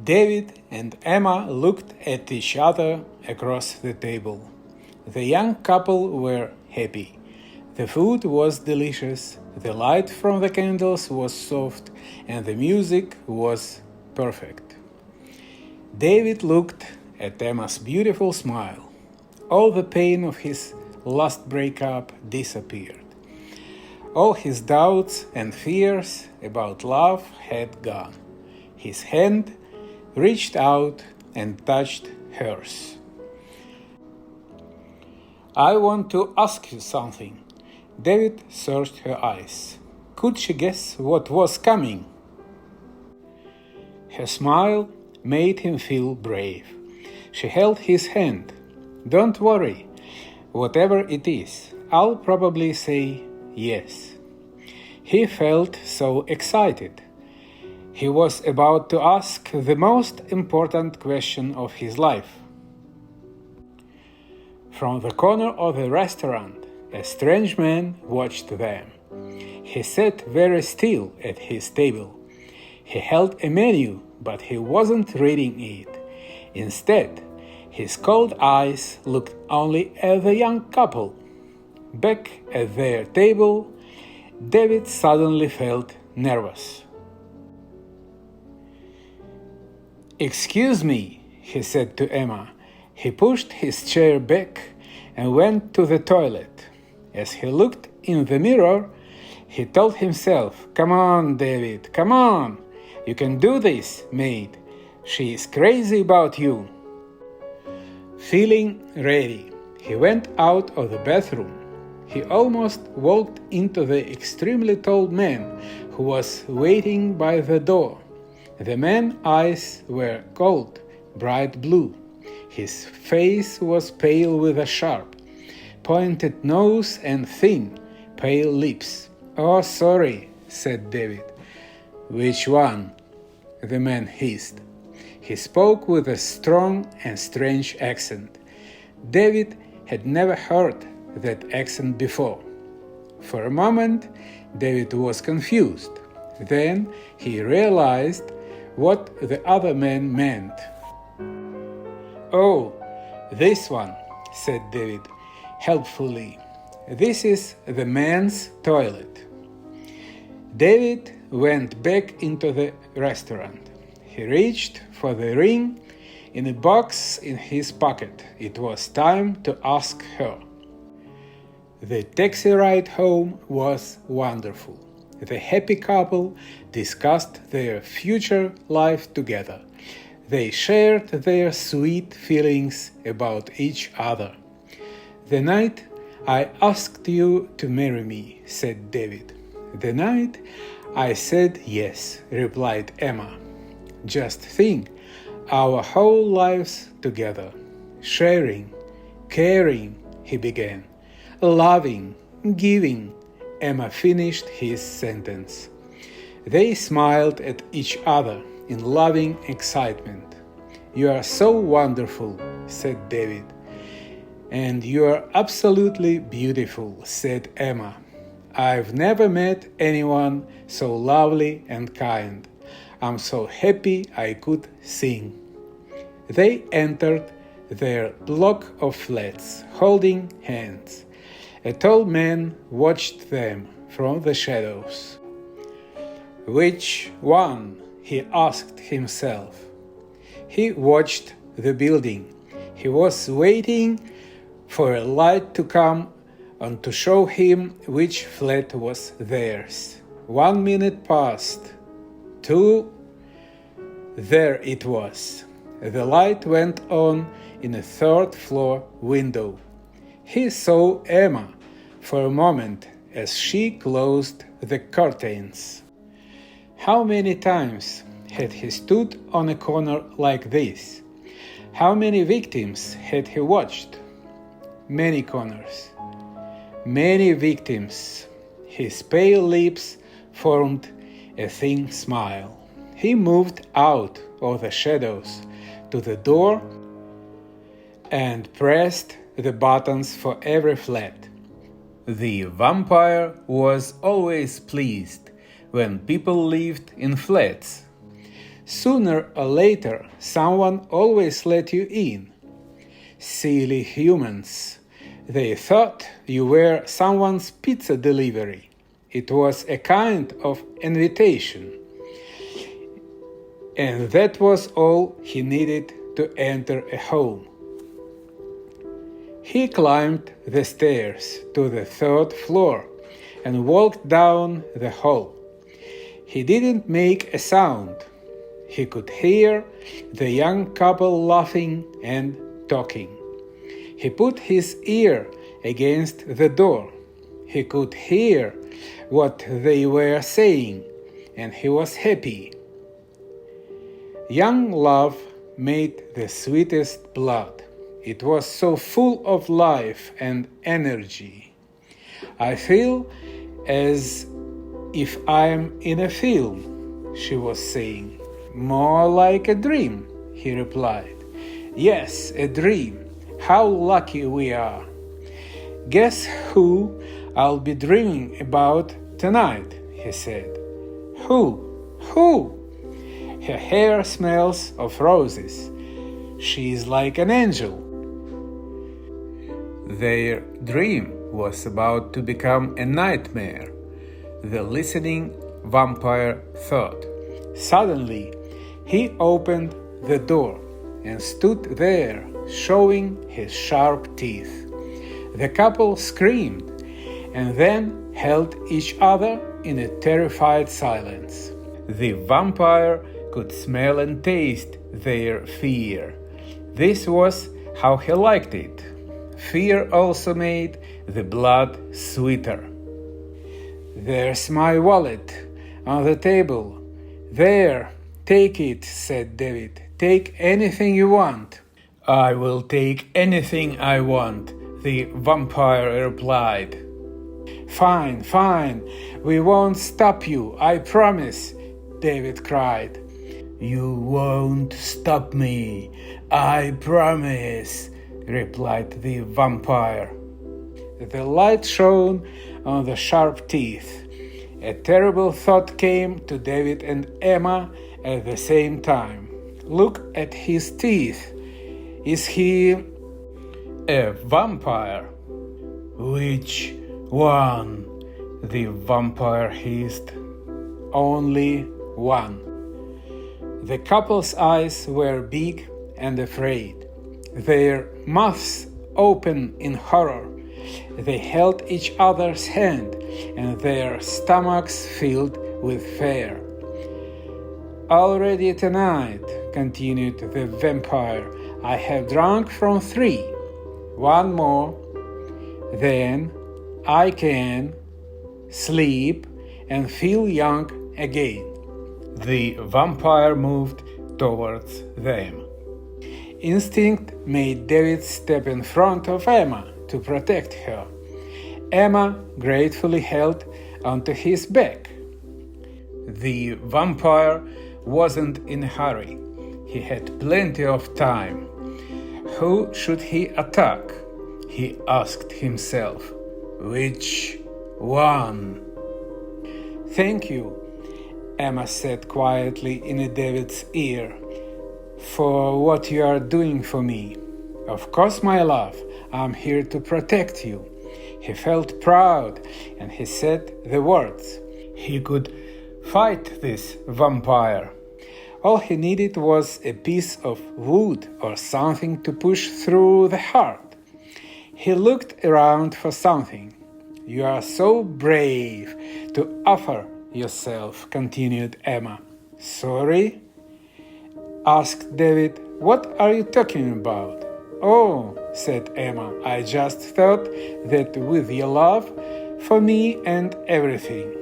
David and Emma looked at each other across the table. The young couple were happy. The food was delicious, the light from the candles was soft, and the music was perfect. David looked at Emma's beautiful smile. All the pain of his last breakup disappeared. All his doubts and fears about love had gone. His hand reached out and touched hers. "I want to ask you something." David searched her eyes. Could she guess what was coming? Her smile made him feel brave. She held his hand. "Don't worry. Whatever it is, I'll probably say yes." He felt so excited. He was about to ask the most important question of his life. From the corner of the restaurant, a strange man watched them. He sat very still at his table. He held a menu, but he wasn't reading it. Instead, his cold eyes looked only at the young couple. Back at their table, David suddenly felt nervous. "Excuse me," he said to Emma. He pushed his chair back and went to the toilet. As he looked in the mirror, he told himself, "Come on, David, come on. You can do this, mate. She is crazy about you." Feeling ready, he went out of the bathroom. He almost walked into the extremely tall man who was waiting by the door. The man's eyes were cold, bright blue. His face was pale with a sharp, pointed nose and thin, pale lips. "Oh, sorry," said David. "Which one?" the man hissed. He spoke with a strong and strange accent. David had never heard that accent before. For a moment, David was confused. Then he realized what the other man meant. "Oh, this one," said David helpfully. "This is the men's toilet." David went back into the restaurant. He reached for the ring in a box in his pocket. It was time to ask her. The taxi ride home was wonderful. The happy couple discussed their future life together. They shared their sweet feelings about each other. "The night I asked you to marry me," said David. "The night I said yes," replied Emma. "Just think, our whole lives together. Sharing, caring," he began. "Loving, giving," Emma finished his sentence. They smiled at each other in loving excitement. "You are so wonderful," said David. "And you are absolutely beautiful," said Emma. "I've never met anyone so lovely and kind. I'm so happy I could sing." They entered their block of flats, holding hands. A tall man watched them from the shadows. "Which one?" he asked himself. He watched the building. He was waiting for a light to come on to show him which flat was theirs. 1 minute passed. 2. There it was. The light went on in a third-floor window. He saw Emma for a moment as she closed the curtains. How many times had he stood on a corner like this? How many victims had he watched? Many corners, many victims. His pale lips formed a thin smile. He moved out of the shadows to the door and pressed the buttons for every flat. The vampire was always pleased when people lived in flats. Sooner or later, someone always let you in. Silly humans. They thought you were someone's pizza delivery. It was a kind of invitation. And that was all he needed to enter a home. He climbed the stairs to the 3rd floor and walked down the hall. He didn't make a sound. He could hear the young couple laughing and talking. He put his ear against the door. He could hear what they were saying, and he was happy. Young love made the sweetest blood. It was so full of life and energy. I feel as if I'm in a film, she was saying. More like a dream, he replied. Yes, a dream. How lucky we are. Guess who I'll be dreaming about tonight, he said. Who? Who? Her hair smells of roses. She's like an angel. Their dream was about to become a nightmare, the listening vampire thought. Suddenly, he opened the door and stood there, showing his sharp teeth. The couple screamed and then held each other in a terrified silence. The vampire could smell and taste their fear. This was how he liked it. Fear also made the blood sweeter. There's my wallet on the table. There, take it, said David. Take anything you want. I will take anything I want, the vampire replied. Fine, fine, we won't stop you, I promise, David cried. You won't stop me, I promise, replied the vampire. The light shone on the sharp teeth. A terrible thought came to David and Emma at the same time. Look at his teeth. Is he a vampire? Which one? The vampire hissed. Only one. The couple's eyes were big and afraid. Their mouths open in horror. They held each other's hand, and their stomachs filled with fear. Already tonight, continued the vampire, I have drunk from 3. One more, then I can sleep and feel young again. The vampire moved towards them. Instinct made David step in front of Emma to protect her. Emma gratefully held onto his back. The vampire wasn't in a hurry. He had plenty of time. Who should he attack? He asked himself. Which one? Thank you, Emma said quietly in David's ear, for what you are doing for me. Of course, my love, I'm here to protect you. He felt proud and he said the words. He could fight this vampire. All he needed was a piece of wood or something to push through the heart. He looked around for something. You are so brave to offer yourself, continued Emma. Sorry? Asked David. What are you talking about? Oh, said Emma, I just thought that with your love for me and everything.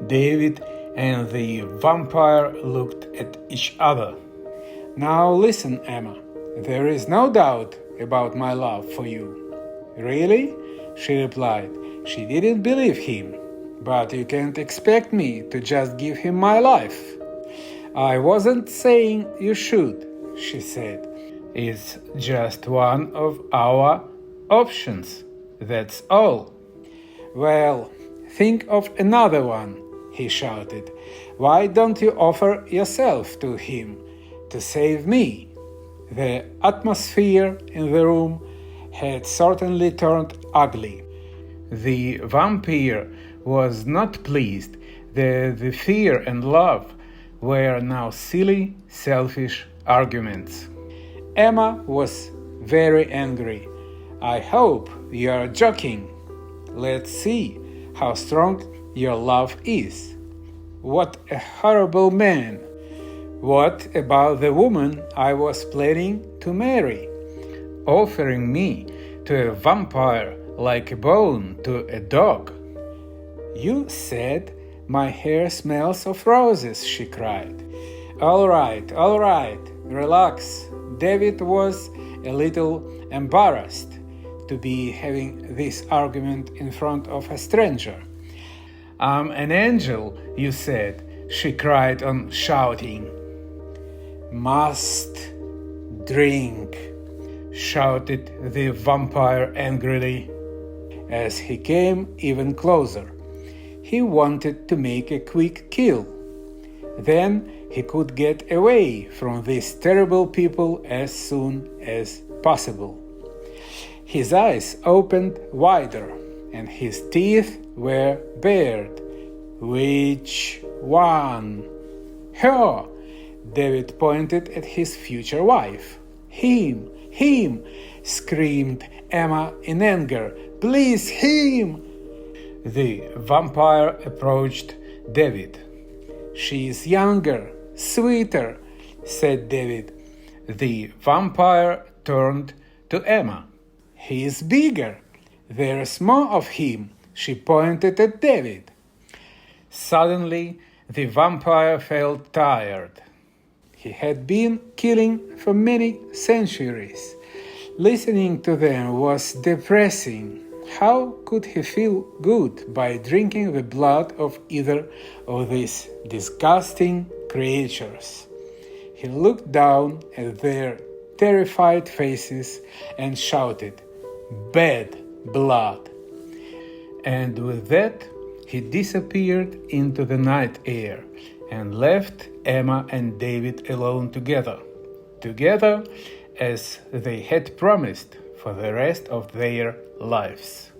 David and the vampire looked at each other. Now listen, Emma, there is no doubt about my love for you. Really? She replied. She didn't believe him. But you can't expect me to just give him my life. I wasn't saying you should, she said. It's just one of our options, that's all. Well, think of another one, he shouted. Why don't you offer yourself to him to save me? The atmosphere in the room had certainly turned ugly. The vampire was not pleased that the fear and love were now silly, selfish arguments. Emma was very angry. I hope you are joking. Let's see how strong your love is. What a horrible man! What about the woman I was planning to marry? Offering me to a vampire like a bone to a dog. You said my hair smells of roses, she cried. All right, relax. David was a little embarrassed to be having this argument in front of a stranger. I'm an angel, you said, she cried on, shouting. Must drink, shouted the vampire angrily. As he came even closer, he wanted to make a quick kill. Then he could get away from these terrible people as soon as possible. His eyes opened wider, and his teeth were bared. Which one? Her! David pointed at his future wife. Him! Screamed Emma in anger. Please, him! The vampire approached David. She is younger, sweeter, said David. The vampire turned to Emma. He is bigger. There's more of him, she pointed at David. Suddenly, the vampire felt tired. He had been killing for many centuries. Listening to them was depressing. How could he feel good by drinking the blood of either of these disgusting creatures? He looked down at their terrified faces and shouted, "Bad blood!" And with that, he disappeared into the night air and left Emma and David alone together as they had promised for the rest of their lives.